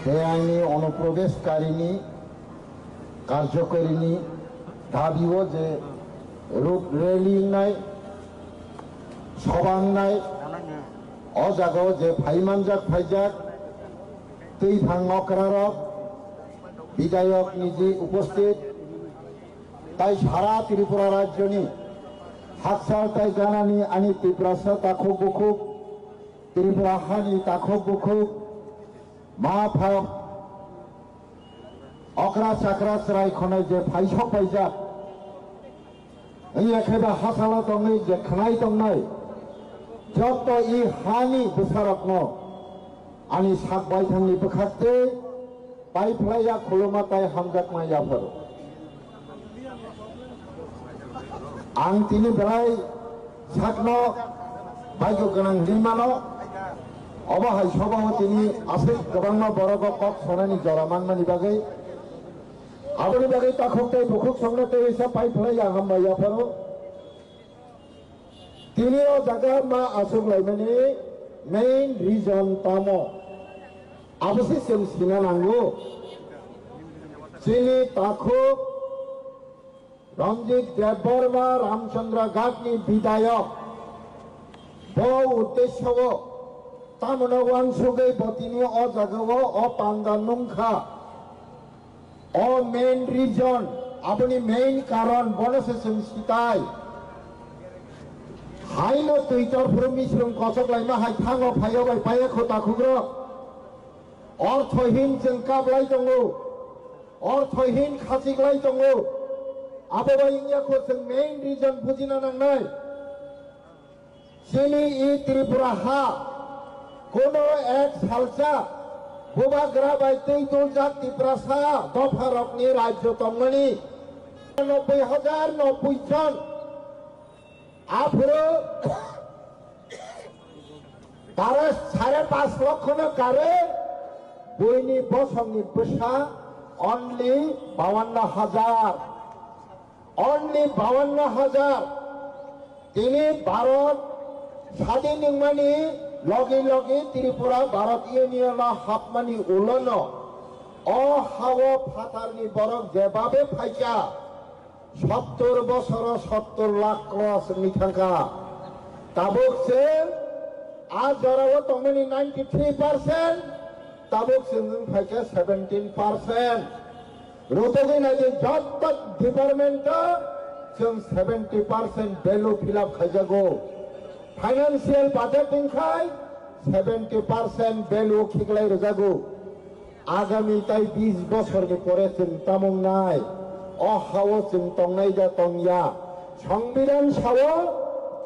বেআইনি অনুপ্রবেশকারিনী কার্যকরিনী দাবিও যে রোড রেলিং নাই সবাং নাই অজাগাও যে ফাইমানজাক ফাইজাক তৈ ভাং অকরারক বিধায়ক নিজে উপস্থিত তাই সারা ত্রিপুরা রাজ্যনি হাকসার তাই জানানি আনি ত্রিপুরাসা তাখুক বুকুক ত্রিপুরা হানি তাখুক বুকুক মা ফাপ অকরা চাকরা চরাই খনে যে ফাইসক ফাইজাক এই একেবারে হাসালা দংनै যে খানাই দংনাই যত ই হানি বুসারকন আনি সাক বাইথাंनि बोखारते बायफ्लाया खुलुमाताय हामजाक मायाफोर आं तिनि बेलाय साकनो बायग गोनां लिमानो अबाहाय सभापतिनि आसे गोबांनो बरग कक सनानि जरामानमानि बागै आबनि बागै ताखुकते बुखुक संगते इसा बायफ्लाया हामबायाफोर तिनिओ जागा मा आसुक लायमानि मेन रिजन तामो आबसे जों सिना नांगौ जोंनि ताखुक रंजित देवबर्मा रामचंद्र घाटनि विधायक ब उद्देश्य तामनो वांसुगै बतिनि अ जागाव अ पांगान नंखा अ मेन रिजन आबनि मेन कारण बनसे जों सिताय हाइनो टुइटार मिश्रम कसक लाइमा हाय थांगो फायो बाय पाये खोता खुग्र अर्थहीन जों काबलाय दंगो अर्थहीन खासिगलाय दंगो आबो इंयाखौ जों मेन रिजन बुजिना नांनाय जोंनि इ त्रिपुरा हा कोनो एक सालसा बुबाग्रा बाय तैतुलजा त्रिपुरासा दफारकनि राज्य दंमोनि 90,090 जन आफरो तारा 5.5 लक्ष कारे बयनि बसंनि बोसा only 52,000 only 52,000 তিনি ভারত স্বাধীন মানি লগে লগে ত্রিপুরা ভারত ইউনিয়ন হাফমানি উলন অ হাওয়া ফাতারনি বরক যেভাবে ফাইকা 70 বছর 70 লাখ ক্রস মিঠাঙ্কা তাবকছে আজ জরাও তমনি 93% তাবকছে ফাইকা 17% রোতগৈ নাই যত ডিপার্টমেন্ট जों 70% ভ্যালু ফিলআপ খাইজাগো ফাইনান্সিয়াল বাজেটিং খাই 70% ভ্যালু খিগলাই রজাগো আগামী তাই 20 বছরनि পরে जों তামং নাই অহাও जों তংনাই যা তংয়া সংবিধান সাও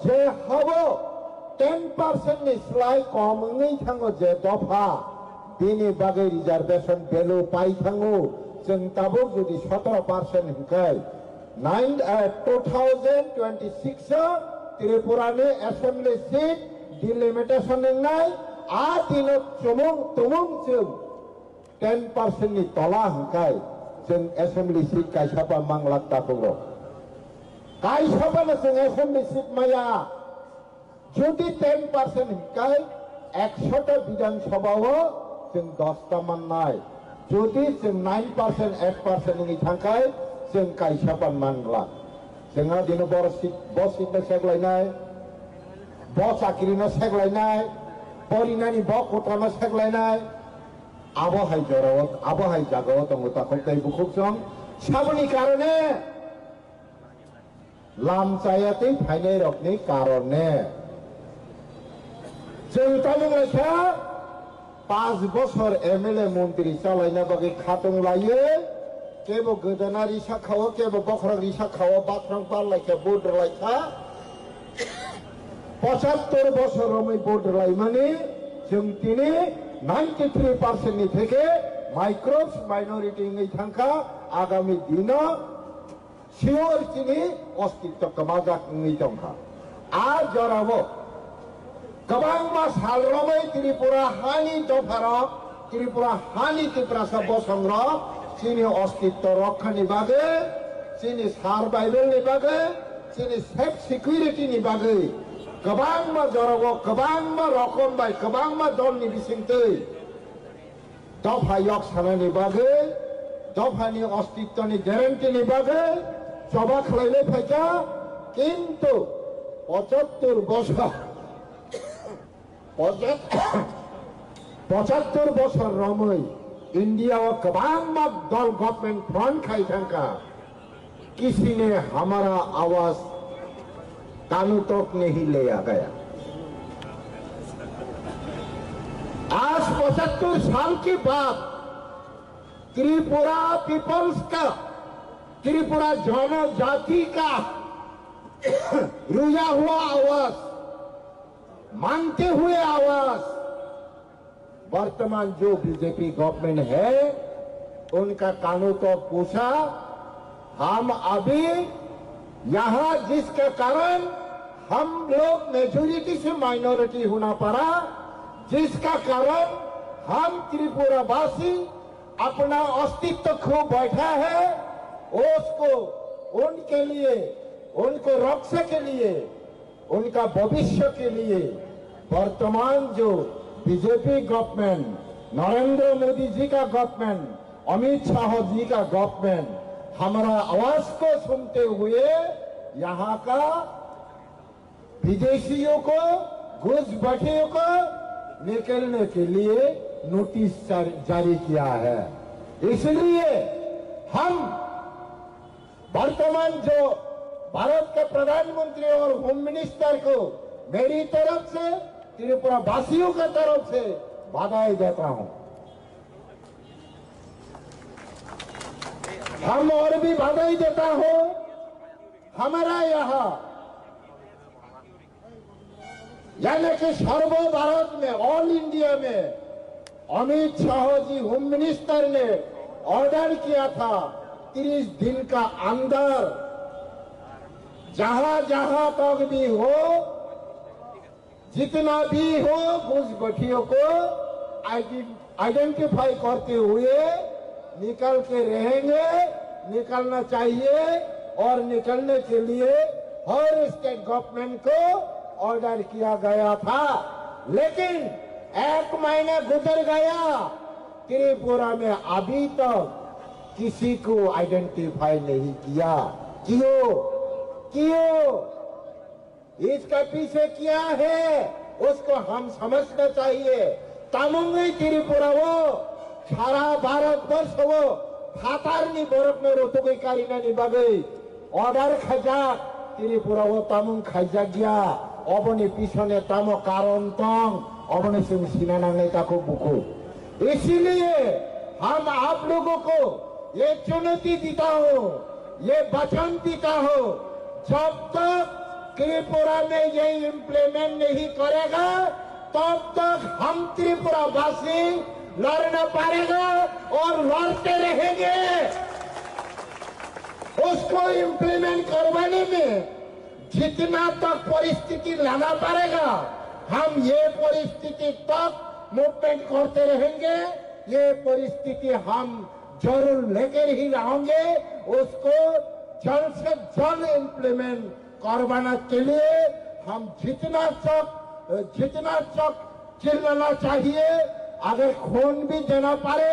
যে হাও 10% नि স্লাই কমङै थाङो जे दफा बिनि बागै रिजार्वेशन भ्यालु पाइ थाङो जों ताबो जुदि 17% हिंखाय 2026 त्रिपुरानि एसेम्बली सीट डिलिमिटेशन नाय आ दिन तुमुं जों 10% नि तला हिंखाय जों एसेम्बली सीट कायसाबा मांलाक ताबो कायसाबानो जों एसेम्बली सीट माया जुदि 10% हिंखाय 100टा विधानसभाव जों 10टा माननाय जुदि जों 9% 8% नि थांखाय जों कायसाबान मानला जोंहा दिन बसिनो सेगलायनाय ब साख्रिनो सेगलायनाय परिनानि ब कोटानो सेगलायनाय आबहाय जराव आबहाय जागाव दङ ताखै बुखुकजों साबनि कारणे लामचायातै फाइनाय रकनि कारणे जों तालुंलायसा 5 বছর एमएलए मन्त्री चालायना बागै खातं लायो केबो गोदाना रिसा खाओ केबो बखरा रिसा खाओ बाथ्रां पारलायखा बर्डर लायखा 75 বছর রमै बर्डर লাই মানে जों तिनि 93% नि থেকে माइक्रोस माइनरिटी नि थांखा आगामी दिन सिओर तिनि अस्तित्व कमाजाक नि दंखा आ जराबो गोबां मा सालरमै त्रिपुरा हानि दफारक त्रिपुरा हानि त्रिपुरासा बसंग्र जोंनि अस्तित्व रक्षानि बागै जोंनि सार्भाइभेलनि बागै जोंनि सेफ सिकिउरिटिनि बागै गोबां मा जराव गोबां मा रकम बाय गोबां मा दलनि बिसिंतै दफा यक सानानि बागै दफानि अस्तित्वनि ग्यारेन्टिनि बागै जबा खालायले फैसा किन्तु 75 बছर रमै इंडिया गोबां दल गवर्नमेंट फ्रंट खाई थंका किसी ने हमारा आवाज कानों तक नहीं लिया गया। आज 75 साल के बाद त्रिपुरा पीपल्स का, त्रिपुरा जनजाति का रुया हुआ आवाज, मानते हुए आवाज वर्तमान जो बीजेपी गवर्नमेंट है उनका कानों तो पूछा। हम अभी यहाँ जिसके कारण हम लोग मेजोरिटी से माइनॉरिटी होना पड़ा, जिसका कारण हम त्रिपुरावासी अपना अस्तित्व खो बैठा है, उसको उनके लिए, उनको रक्षा के लिए, उनका भविष्य के लिए वर्तमान जो बीजेपी गवर्नमेंट, नरेंद्र मोदी जी का गवर्नमेंट, अमित शाह जी का गवर्नमेंट हमारा आवाज को सुनते हुए यहाँ का विदेशियों को, घुसपैठियों को निकलने के लिए नोटिस जारी किया है। इसलिए हम वर्तमान जो भारत के प्रधानमंत्री और होम मिनिस्टर को मेरी तरफ से, त्रिपुरा वासियों की तरफ से बधाई देता हूं। हम और भी बधाई देता हूं। हमारा यहाँ यानी कि सर्व भारत में, ऑल इंडिया में अमित शाह जी होम मिनिस्टर ने ऑर्डर किया था 30 दिन का अंदर जहां जहां तक भी हो, जितना भी हो, घुसपैठियों को आइडेंटिफाई करते हुए निकल के रहेंगे, निकलना चाहिए और निकलने के लिए हर स्टेट गवर्नमेंट को ऑर्डर किया गया था। लेकिन 1 महीना गुजर गया, त्रिपुरा में अभी तक किसी को आइडेंटिफाई नहीं किया। क्यों? इसका पीछे क्या है उसको हम समझना चाहिए। तामुंगी त्रिपुरा वो सारा भारत वर्ष वो फातारनी बरफ में रोतुगई कारिनानी बागै ऑर्डर खजा त्रिपुरा वो तामुंग खजा गया अबनी पिछने तामो कारण तंग अबनी सिंह सीना नांगे ताको बुको। इसीलिए हम आप लोगों को ये चुनौती देता हूँ, ये वचन देता हूँ, जब तक त्रिपुरा में ये इम्प्लीमेंट नहीं करेगा तब तक हम त्रिपुरावासी लड़ना पड़ेगा और लड़ते रहेंगे। उसको इम्प्लीमेंट करवाने में जितना तक परिस्थिति लाना पड़ेगा हम ये परिस्थिति तक मूवमेंट करते रहेंगे। ये परिस्थिति हम जरूर लेकर ही रहेंगे। उसको जल्द से जल्द इम्प्लीमेंट करवाने के लिए हम जितना तक चिल्लाना चाहिए। अगर खून भी देना पड़े,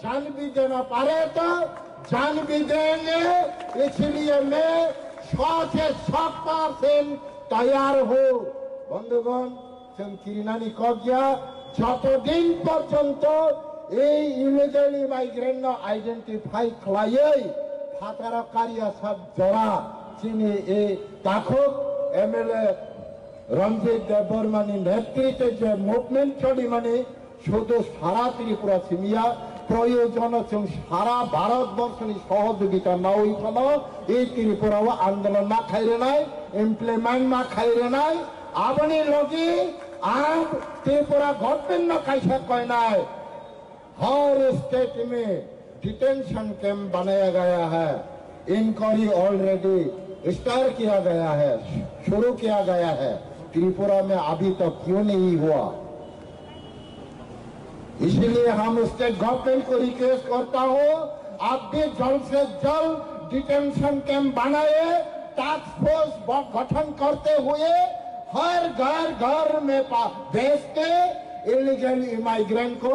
जान भी देना पड़े तो जान भी देंगे। इसलिए मैं 100% तैयार हूँ। बंधुगण जों किरिनानी कब्जा যতদিন পর্যন্ত এই ইলিগাল ইমাইগ্রেন্ট আইডেন্টিফাই খালাयै ফাতারকারিয়া সব জরা চিনি এই তাখক এমএলএ রঞ্জিত দেববর্মানি নেতৃত্বে যে মুভমেন্ট চলি মানে শুধু সারা ত্রিপুরা সিমিয়া প্রয়োজন সারা ভারতবর্ষনি সহযোগিতা না হইছিল এই ত্রিপুরাও আন্দোলন না খাইরে নাই, ইমপ্লিমেন্ট না খাইরে নাই। আপনি লগি आप त्रिपुरा गवर्नमेंट ने कैसा कहना है, हर स्टेट में डिटेंशन कैंप बनाया गया है। इंक्वायरी ऑलरेडी स्टार्ट किया गया है, शुरू किया गया है। त्रिपुरा में अभी तक क्यों नहीं हुआ? इसलिए हम स्टेट गवर्नमेंट को रिक्वेस्ट करता हूँ, आप भी जल्द से जल्द डिटेंशन कैंप बनाए, टास्क फोर्स गठन करते हुए हर घर घर में भेज के इलीगल इमाइग्रेंट को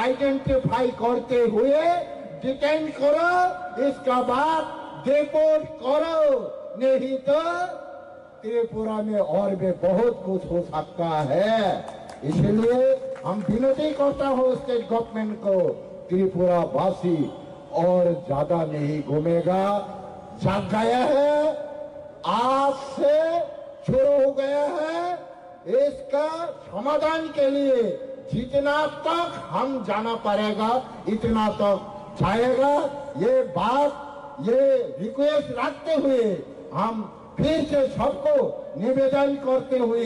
आइडेंटिफाई करते हुए डिटेन करो, इसका बाद डिपोर्ट करो, नहीं तो त्रिपुरा में और भी बहुत कुछ हो सकता है। इसलिए हम विनती करता हूँ स्टेट गवर्नमेंट को, त्रिपुरा वासी और ज्यादा नहीं घूमेगा, जाग गया है, आज से शुरू हो गया है। इसका समाधान के लिए जितना तक हम जाना पड़ेगा इतना तक जाएगा। ये बात, ये रिक्वेस्ट रखते हुए हम फिर से सबको निवेदन करते हुए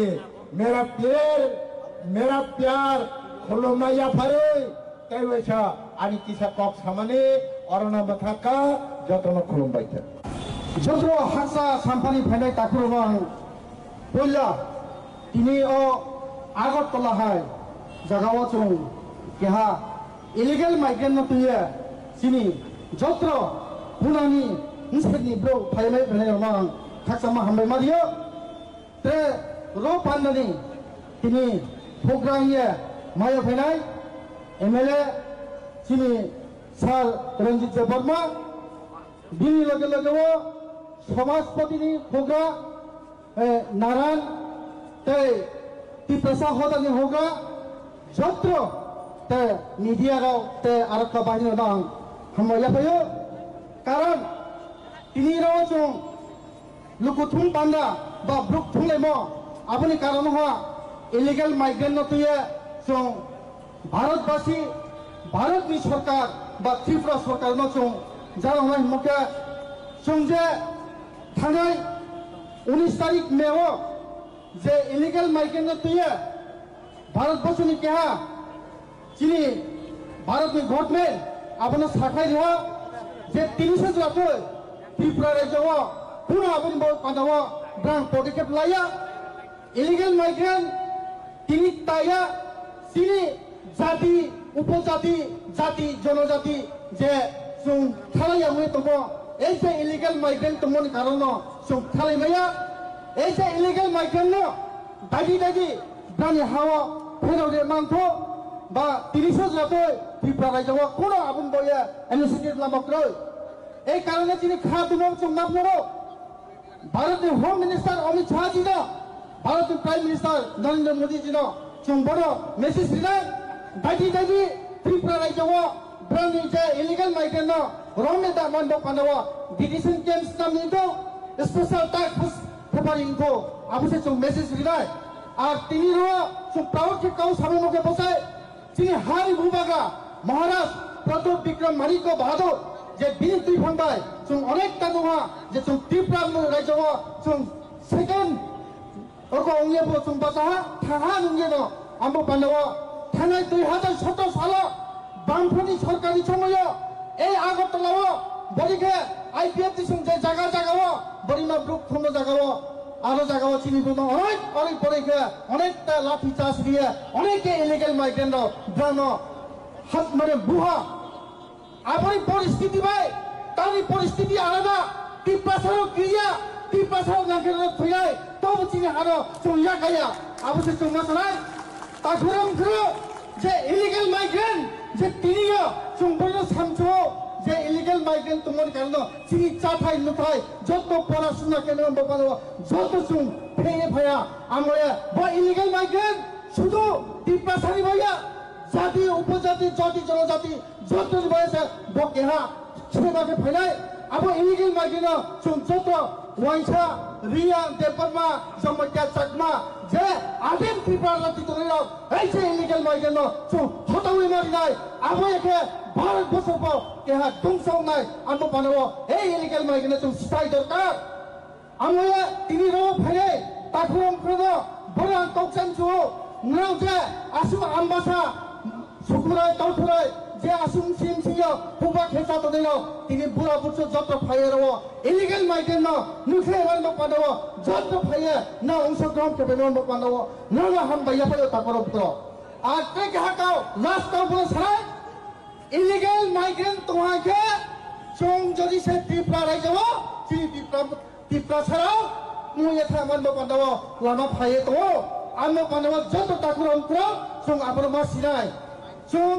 मेरा प्यार खुलुमनाया फरे तेवेसा आणि किसा कक सामाने अरना मथाका जतन खुलुमबाय था जत्र हासा साम्फानी फाइनाय ताकुरबां पयला तिनि आगरतला हाय जागाव चों केहा इलिगेल माइग्रेंट नतुया सिनि जत्र पुनानि इंस्पेक्टनि ब्रो फाइनाय फाइनाय थाक्सामा हामबाय मारियो ते रो पान्दानि तिनि प्रोग्रामया माया फाइनाय एमएलए सिनि सार रंजित वर्मा बिनि लगे लगे समाजपतिनि होगा नारायण ते तिप्रसा होदानि होगा जत्र ते मीडिया राव ते आरका बाहिनी नां हम याफायो कारण तिनि राव जों लुकुथुं पांडा बा ब्रुक थुंलेमो आपनि कारण हा इलिगेल माइग्रेंट नतुये जों भारतवासी भारतनि सरकार बा त्रिपुरा सरकार न जों जानांनाय मुखे जों जे थांनाय 19 तारिख में जे इलिगेल माइग्रेंट नतुये भारतवर्षनि केहा चिनि भारतनि गवर्नमेंट आपनो साखाय रहा जे 300 जातो त्रिपुरा राज्यआव पुनः आपन पांडाव ब्रांड पदक्षेप लाया इलिगेल माइग्रेंट तिनि ताया सिनि जाति उपजाति जाति जनजाति जे जों थालाया हुए तबो ऐसे इलिगेल माइग्रेंट तमन कारण जों थालायमाया ऐसे इलिगेल माइग्रेंट न दागी दागी ब्रानि हावा फेरावदे मांथो बा 300 जातो त्रिपुरा राज्यआव कोन आपन बया इनिशिएटिभ लामक्रो এই কারণে তিনি খাতুমম সংলাপনरो भारतनि होम मिनिस्टर अमित शाह जी भारतनि प्राइम मिनिस्टर नरेंद्र मोदी जी जों बड़ो मेसेज दिनाय बायदि बायदि त्रिपुरा राज्यआव ब्रानि जे इलिगेल माइग्रेंट रमे दामन पांडव डिटेंशन कैंप्स नामनिखौ स्पेशल टास्क फोर्स प्रिपेयरिंगखौ आबुसे जों मेसेज दिनाय आर तिनि जों प्राउड के काउ सामोके बसाय तिनि हारि भूभागा महाराष्ट्र प्रताप विक्रम माणिक्य बहादुर जे बिनि दुई फंबाय जों अनेकता दङ जे जों त्रिपुरा राज्यआव जों सेकेंड ओको अंगेबो जों बासा थाहा नंगेनो आम्बो पांडव थानाय 2017 साल बामफोरनि सरकारनि समय ए आगरतलाव बरिखे आईपीएफ जों जे जागा जागाव बरिमा ब्रुक थनो जागाव आरो जागाव चिनिबो अनेक बरिखे अनेकता लाठी चार्ज दिए अनेक इलिगेल माइग्रेंट ब्रानो हात माने बुहा आपनी परिस्थिति भाई तानी परिस्थिति आलादा तिपासारो क्रिया तिपासारो नागेर फैनाय तब चिनि हारो जोंया गाया आबुसे जों मासनाय ताखुरम खरो जे इलिगेल माइग्रेंट जे तिनियो जों बनो सामचो जे इलिगेल माइग्रेंट तमन कारण चिनि चाथाय नुथाय जत पराशुना केनो बपानो जत जों फेये भया आमरे ब इलिगेल माइग्रेंट शुधु तिपासारि भया जाति उपजाति जाति जनजाति जत्र बयसे बकेहा छेबाके फैनाय अब इलिगेल माइग्रेंट जों जत वाइसा रिया देपरमा समक्या चकमा जे आदिम त्रिपुरा जाति तरेनो ऐसे इलिगेल माइग्रेंट जों हटावै मारिनाय अब एके भारत बसरपो केहा दुंसावनाय आमबो पानव ए इलिगेल माइग्रेंट जों सिथाय दरकार आमया तिनि रो फैनाय ताखुरम खनो बरा तोक्सानसु नाव जे आसु आम्बासा सुकुराय ताउथुराय जे आसुम सिमसियो पुबा खेसा तदेनो तिनि बुरा बुच्चो जत फायरवो इलिगेल माइग्रेंट नुखे वन पांडव जत फाये न अंशग्रहण केबेनो पांडव न हम बाया पायो ताकरो पुत्र आते कहाकाव लास्ट काव बोल सराय इलिगेल माइग्रेंट तोहाके जों जदि से त्रिपुरा राज्यव चिनि त्रिपुरा सराव मुये थामन पांडव लामा फाये तो आम पांडव जत ताकरो पुत्र जों आबर मा सिनाय जों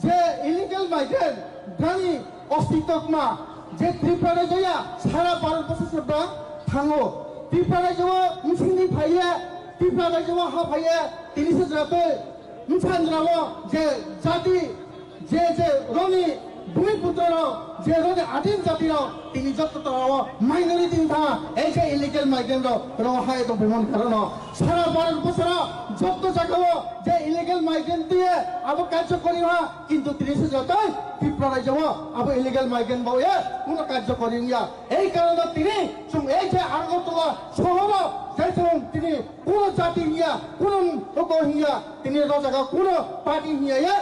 যে ইলিগেল মাইগ্রেন্ট গানি অস্তিত্বমা যে ত্রিপুরা রাজ্যয়া সারা ভারতবর্ষে থাङो ত্রিপুরা রাজ্য মুসলিম ভাইয়ে ত্রিপুরা রাজ্য হা ভাইয়ে তিনিসে যাতে মুছান্দ্রাव যে জাতি যে যে রনি ভূমিপুত্র যে রনি আদিম জাতির তিনি যতটাও মাইনরিটি থা এই যে ইলিগেল মাইগ্রেন্ট রহায় তো ভ্রমণ কারণ সারা ভারতবর্ষের যত জায়গাও যে ইলিগেল মাইগ্রেন্ট দিয়ে আবো কার্যকরী হওয়া কিন্তু তিনিসে যাতে ত্রিপুরা রাজ্য আবো ইলিগেল মাইগ্রেন্ট বয়ে কোনো কার্যকরী ইয়া এই কারণে তিনি এই যে আগরতলা শহর যেসব তিনি কোন জাতি হিয়া কোন লোক হিয়া তিনি রজাগা কোন পার্টি হিয়া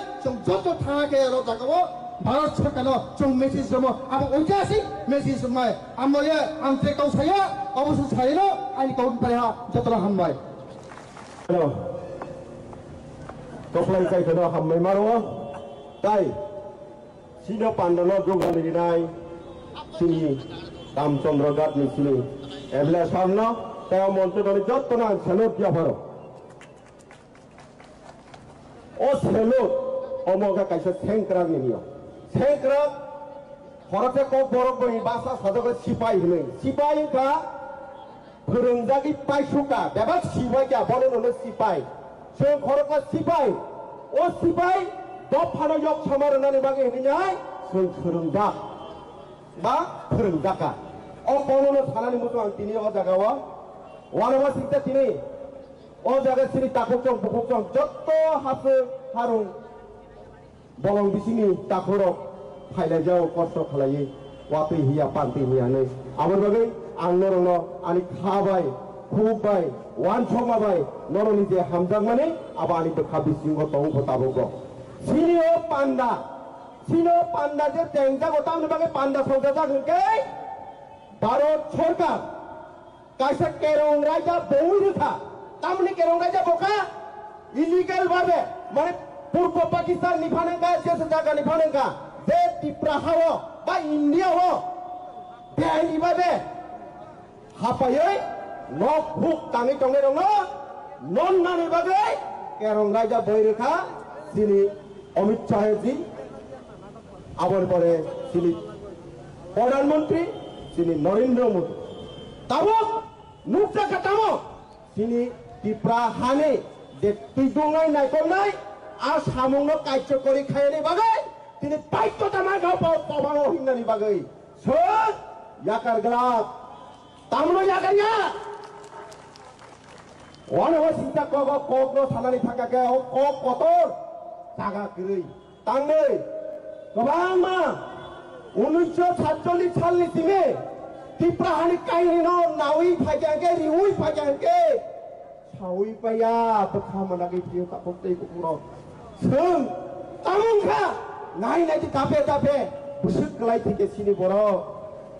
যত থাকে রজাগা भारत सरकार जो मेसेज दङ अब ऐतिहासिक मेसेज दङ आमले आंत्रे काउसाया अवश्य छैन आइन काउन पाया जतरा हामबाय हेलो तखलाय काइखनो हामबाय मारो ताइ सिनो पान्डनो जौगालिनाय सिनि रामचंद्र गातनि सिनि एब्ला सामनो ताया मन्त्रीनि जतना सेलुट दियाफारो ओ सेलुट अमगा काइसे सेंक्रानि नियो सेंक्रा हरते को बरफ बनि बासा सदक सिपाही होनो सिपाही का फोरोंजागि पाइसुका बेबा सिपाही का बरनो सिपाही जों खरका सिपाही ओ सिपाही दफानो यक समारनानि बागै होननाय जों फोरोंदा बा फोरोंदाका ओ बरनो थानानि मतो आं तिनि अ जागावा वानवा सिकता तिनि अ जागा सिनि ताखुजों बुखुजों जत्तो हासो हारुं बलं बिसिनि ताखुरक फाइलाजाव कष्ट खालायो वापै हिया पान्ति हियानो आबर बागै आं नरनो आनि खाबाय खुबाय वानसमाबाय नरनि जे हामजां माने आबानि बखा बिसिंग तंग गताबगो सिनिओ पान्डा जे तेंजा गतामनि बागै पान्डा संजा जागोनके भारत सरकार काइसा केरं राजा बौरि था तामनि केरं राजा बका इलिगेल भाबे माने पूर्व पाकिस्तान निफानंगा जेसे जागा निफानंगा जे टिप्रा हावो बा इंडिया हो बेनि बाबे हापायै न फुक ताङै तंगे दङ नन नानि बागै केरं राजा बैरेखा सिनि अमित शाह जी आबर परे सिनि प्रधानमंत्री सिनि नरेंद्र मोदी ताबो नुकजा काटामो सिनि टिप्रा हाने जे तिदुङै नायखनाय आ सामुंनो कायचकरि खायनि बागै तिनि बायद्धता मागाव पावाङो हिंनानि बागै सोर याकारग्रा तामनो यागारिया वानवा सिंता कगो कगनो थानानि थाकाके ओ कग कतर जागा गरै तांनै गोबां मा 1947 सालनि सिमे टिप्राहानि काहिनो नावै फाजांके रिउै फाजांके सावै पाया बखामनागै पियो कापतै कुकुराव जों तामुंखा नायनायदि तापे तापे बुसुक गलाय थिके सिनि बर'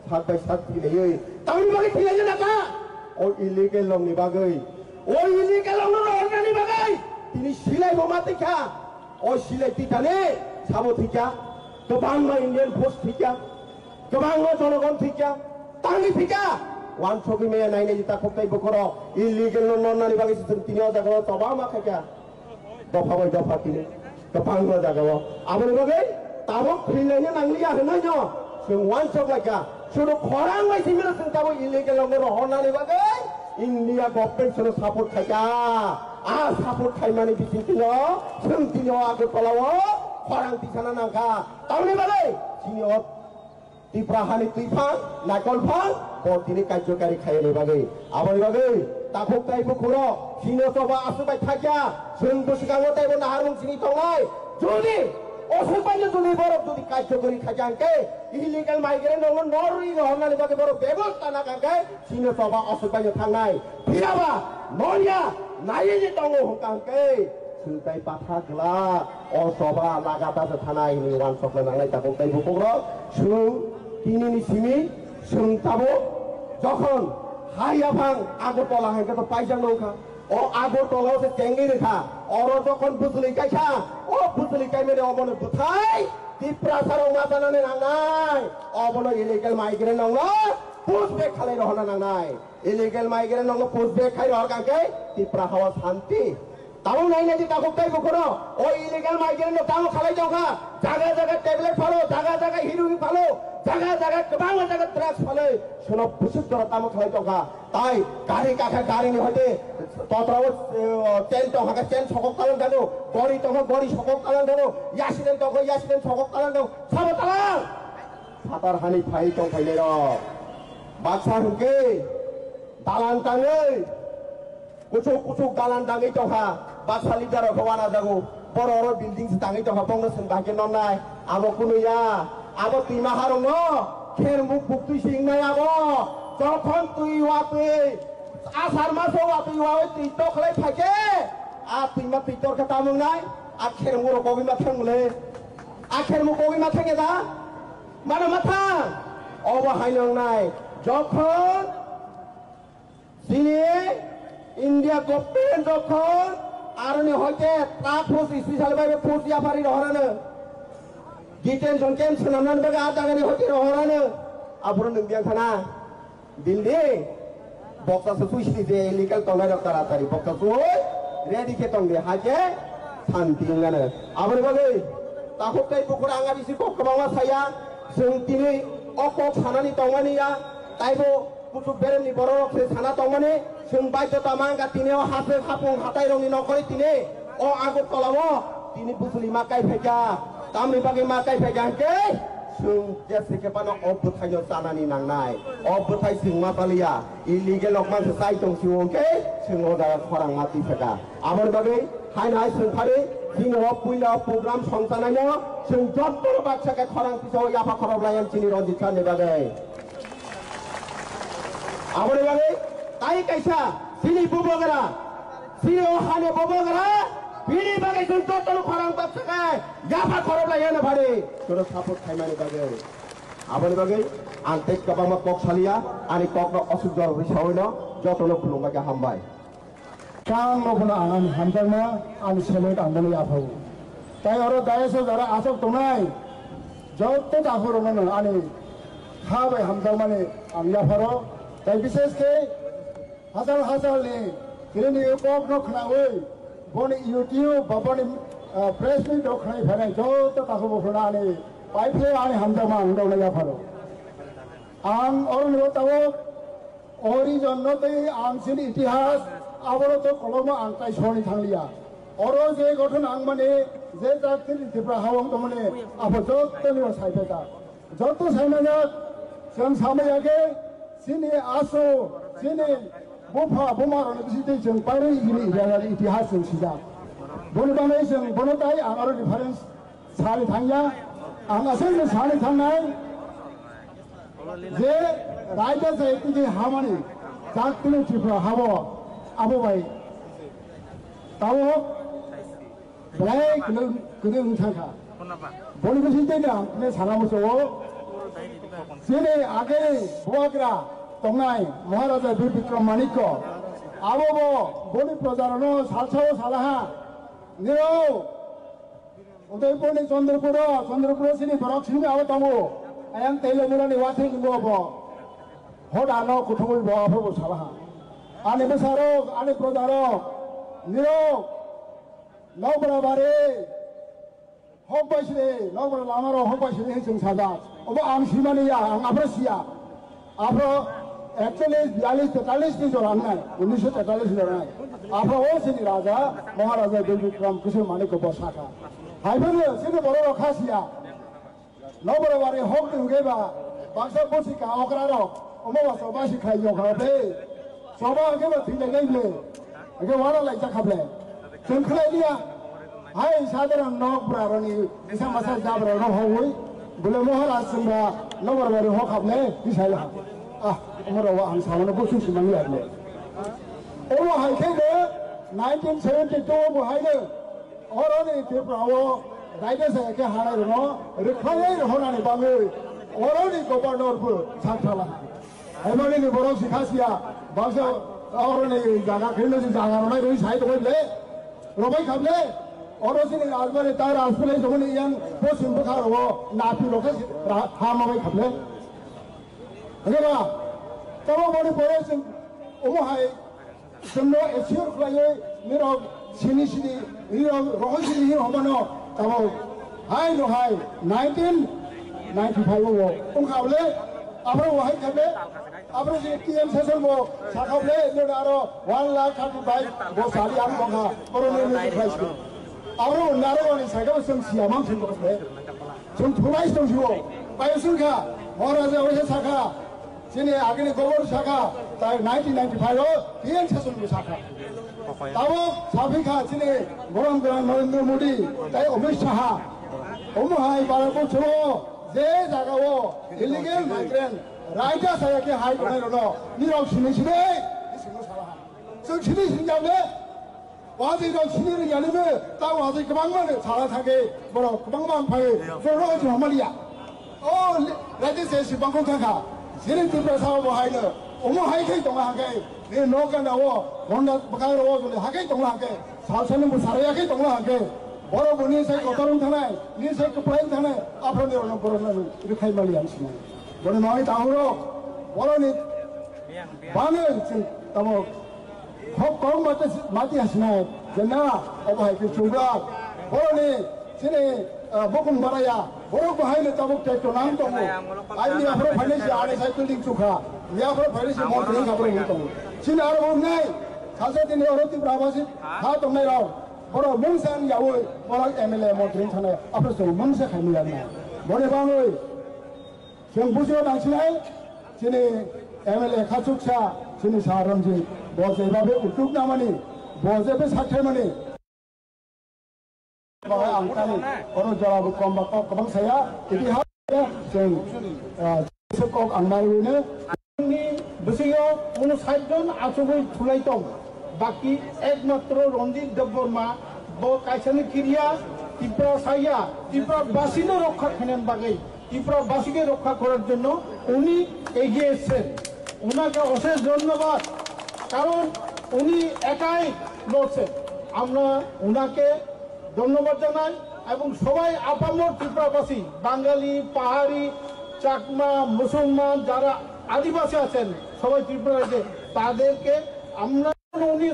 सात बाय सात थिलायै तामुनि बागै थिलायै नाका ओ इलिगेल लंनि बागै ओ इलिगेल लंनो रहनानि बागै तिनि सिलाय बमा थिखा ओ सिलाय थिखाने साबो थिखा गोबां इन्डियान फोर्स थिखा गोबां जनगण थिखा तांनि थिखा वान सगि मे नायनायदि ताखबताय बखर इलिगेल लंनानि बागै जों तिनियाव जागाव तबा मा खाया दफा बाय दफा तिनि गोबां जागाव आबोनि बागै ताबो खैलायनो नांलिया होनाय न जों वान सगलायका सुरु खरां बायदि मिरो जों ताबो इलिगेल लंनो रहनानि बागै इंडिया गभर्नमेंट सुरु सापर्ट खाया आ सापर्ट खायमानि बिसिंतिनो जों तिनियाव आगरतलाव खरां तिसाना नांखा तावनि बागै तिनियाव टिप्राहानि तुइफां नायकलफां बरतिनि कार्यकारी खायनि बागै आबोनि बागै ताखबताय बखर सिनो सभा आसुबाय थाकिया जों बुसगाङो ताइबो नाहारुं सिनि तंनाय जुदि असुबायनो जुदि बरफ जुदि कार्यकारी खाजांके इलिगेल माइग्रेन्ट दङ नरइ रहनानि बागै बरफ बेबस्था नागांके सिनो सभा असुबायनो थांनाय फिराबा नरिया नायनि दङ हकांके सुलताय पाथा गला असभा लागातासो थानाय नि वान सकले नांनाय ताखबताय बखर सुं तिनिनि सिमि सोंताबो যখন হাইয়াভাং আগরতলা হাইকে তো পাইজাং নৌকা ও আগরতলাও সে টেঙ্গি রেখা অর যখন বুঝলি কাইছা ও বুঝলি কাই মেরে অবনে বুথাই ত্রিপুরা সারং মাতানানে নাংনাই অবনে ইলিগেল মাইগ্রেন্ট নং পুষবে খালাই রহনা নাংনাই ইলিগেল মাইগ্রেন্ট নং পুষবে খাই রহর কাকে ত্রিপুরা হাওয়া শান্তি Tamu naik nanti takut tay bukono. Oh illegal migrant no tamu khalai jauka. Jaga-jaga tablet follow, jaga-jaga heroin follow, jaga-jaga kebangun jaga drugs follow. Sono busuk dora tamu khalai jauka. Tai gari kakak gari ni hote. Totrawo chain to haka chain sokok talang dano. Gori to gori sokok talang dano. Yasiden to yasiden sokok talang dano. Sabo talang. Satar hani phai tong phai lero. Baksa hungke. Dalan tangai. Kucuk dalan tangai jauka. Baksa leader kawana dago. Boro building setangi jauka pongno sembahke nonai. Abo kunuya. Abo tima harung no. Kermuk bukti sing nai abo. Jokon tui wate. Asar maso wate wawe tito khalai phake. Tima titor katamung nai. Akhir muro kogi mathang le. Akhir mu kogi mathang eda. Mana mathang. Oba hainong nai. Jokon sini India government jokon arone hoite traffic force special bhai force ya pari rohana detention camp sanamnan baga adagani hoite rohana apuro nungbiang thana building bokta su suisi je illegal tongai dokter atari bokta su ready ke tongde haje santi ngana apuro bagai takut kai pukura anga bisi kok kabawa saya sing tini okok sanani tongani ya taibo kutuk berem ni borok se sana tongmane sing baito tamangka tini o hase khapung hatai rong ni nokori tini o agut tolawo tini busuli makai pheja tamni bagi makai pheja ke sing jese ke pano obuthai no sanani nangnai obuthai sing matalia illegal okman se sai tong siwong ke sing oda khorang mati phega amar bagi hainai sing phari sing o puila program songsanai no sing jottor baksa ke khorang piso yafa khorob layam chini ronjit chan ne bagai Amor bagai, tai kaisa, sini bubogara, sini ohane bubogara, bini bagai sunto tolu korang tak sekai, japa korup lah yana bari, terus saput kaimane bagai. Amor bagai, antek kabama kok salia, ani kok no osuk jor risawino, jotolo belum bagai hambai. Kang mau puna angan hambai ma, ani semet andani apau. Tai orang daya so jara asok tunai, joto takuro mana ani, hambai hambai mana ani aparo. তাই বিশেষকে হাজার হাজার নে কিরনিকক নখনাওই বনি YouTube Babni press meet নখনাই ফেরাই যত তাকো বফনানি পাইফে আনি হামদামা হামদামা ইয়াফারো আং অরণ তাও অরি জন্নতে আংসিন ইতিহাস আবরত কলম আংতাই সনি থাংলিয়া অর যে গঠন আং মানে যে জাতির ত্রিপুরা হাওং তমনে আবো যতনি সাইফেতা যত সাইমানা जों सामयागे sini aso sini bupa bumaron bisite jeng pare ini dari itihas jeng sijak bonu bangai jeng bonu tai angaro difference sari thangya ang asal sari thangnai je raja saiti je hamani jaktini tripura habo abo bai tawo black kudung thangka bonu bisite na ne sanamuso sini age buagra tongnai Maharaja Bir Bikram Manikko abo bo boni prajarano salchao salaha niro Udaipur ni Chandrapur sini borok sini abo tamu ayang telo murani wathi ngo bo hodano kuthungul bo abo salaha ani besaro ani prajaro niro nobra bare hok baisre nobra lamaro hok baisre jeng sada obo am simaniya ang abrasia abo actually 42-43 की जो राना है 1943 की राना है आप वो सिनी राजा महाराजा Bir Bikram किसी माने को बसा था हाई फिर सिनी बड़ो रखा सिया नौ बड़े बारे होक दुगे बा बाक्सा बोसी का ओकरा रो ओमो वासो बासी खाई यो खाते सोबा आगे बा थी लगे ले आगे वाला लाइक जा खाबले संखले लिया हाय साधारण नौक ब्रारनी ऐसा मसाज जाब रो होई बोले महाराज सिंबा नौ बड़े बारे होक खाबले दिसाइला umarawa ang sama na bosu simang yadle owo haike de 1972 bo haile oroni Tripura raida sa ke harai no rekhai rohna ni bangai oroni governor bu sakhala emoni ni borok sikhasia bangsa oroni jaga khelo si jaga nai roi sai to le robai khable orosi ni azmane tar asle jomoni yang bosim bukharo napi roke hamai khable ageba tabo boni boros omo hai semno esir flaye miro sini sini ini roh sini ini homano tamo hai no hai 1995 wo kau le abro wahai kabe abro si TM session wo sakau le no aro 1,35,000 wo sali am bangha korone ne price ko abro naro ni saga sum siamam sum ko le sum thulai sum siwo bayo sunka maharaja wese saka sini agni gobor saka tai 1995 ro TM session ko saka tabo sabika sini goram goram Narendra Modi tai Amit Shah Omahai Barapo Cholo je jaga wo illegal migrant raja saya ke hai konai ro ni ro sini sini sini sala sung sini sini jaw le wa ji ro sini ri ya le me ta wa ji kabang ma ne sala tha ke boro kabang ma phai ro ro jo ma li ya o raja se si bang kong kha sini tu pra sa wo hai le Omahai kai tong ha ke ni no kan da wo honda bakai ro wo le ha kai tong ha ke sa sa ne mu saraya kai tong ha ke বড় বনি সাই কতরং থানায় নি সাই কপ্লাইন থানায় আপনাদের অনেক বড় না রিখাই মালি আনছি না বড় নয় তাহলে বড় নি বানে তম খুব কম মাটি আসি না যে না অবহাই কে চৌড়া বড় নি সিনে বকুম বারায়া বড় বহাইলে তম ট্রাক্টর নাম তম আই নি আপরে ফাইনান্সি আড়ে সাই বিল্ডিং চুখা নি আপরে ফাইনান্সি মন্ত্রী আপরে নি তম সিনে আর বড় নাই সাসে দিনে অরতি ব্রাবাসি হা তম নাই রাও বড় মংসান যাওই বড় এমএলএ মন্ত্রী থানে আপনার সব মংসা খাইমিলা না বড় বাংই जों बुजियो बांसिनै जोंनि एमएलए खासुकसा जोंनि साहा रन्जित बजेबाबो उथुब नामानि बजेबो साख्रेमानि आंखानि बर' जराबो कम गोबां साया इतिहास जों सोरखौ आंनायैनो जोंनि बुजियो 59 जन आसुगै थुलाय दं बाकी एकमात्र रन्जित देबबर्मा ब कायसानि किरिया ত্রিপুরা সাইয়া ত্রিপুরা বাসীদের রক্ষা খানেন বাগেই ত্রিপুরা বাসীকে রক্ষা করার জন্য উনি এগিয়ে এসেছেন ওনাকে অশেষ ধন্যবাদ কারণ উনি একাই লড়ছেন আমরা ওনাকে ধন্যবাদ জানাই এবং সবাই আপামর ত্রিপুরাবাসী বাঙালি পাহাড়ি চাকমা মুসলমান যারা আদিবাসী আছেন সবাই ত্রিপুরাতে তাদেরকে আমরা উনি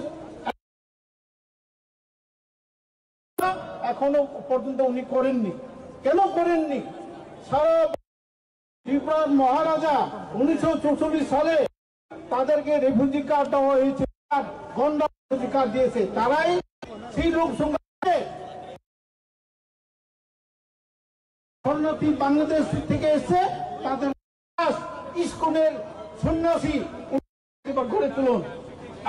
এখনো পর্যন্ত উনি করেননি কেন করেননি সারা ত্রিপুরার মহারাজা 1944 সালে তাদেরকে রেফিউজি কার্ড দেওয়া হয়েছে গন্ডা রেফিউজি কার্ড দিয়েছে তারাই সেই লোক সংখ্যা শরণার্থী বাংলাদেশ থেকে এসে তাদের ইস্কনের সন্ন্যাসী গড়ে তুলুন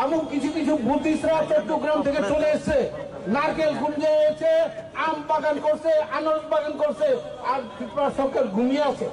এবং কিছু কিছু বুদ্ধিস্টরা চট্টগ্রাম থেকে চলে এসছে নারকেল গুঞ্জে এসে আম বাগান করছে আনারস বাগান করছে আর ত্রিপুরা সরকার ঘুমিয়ে আছে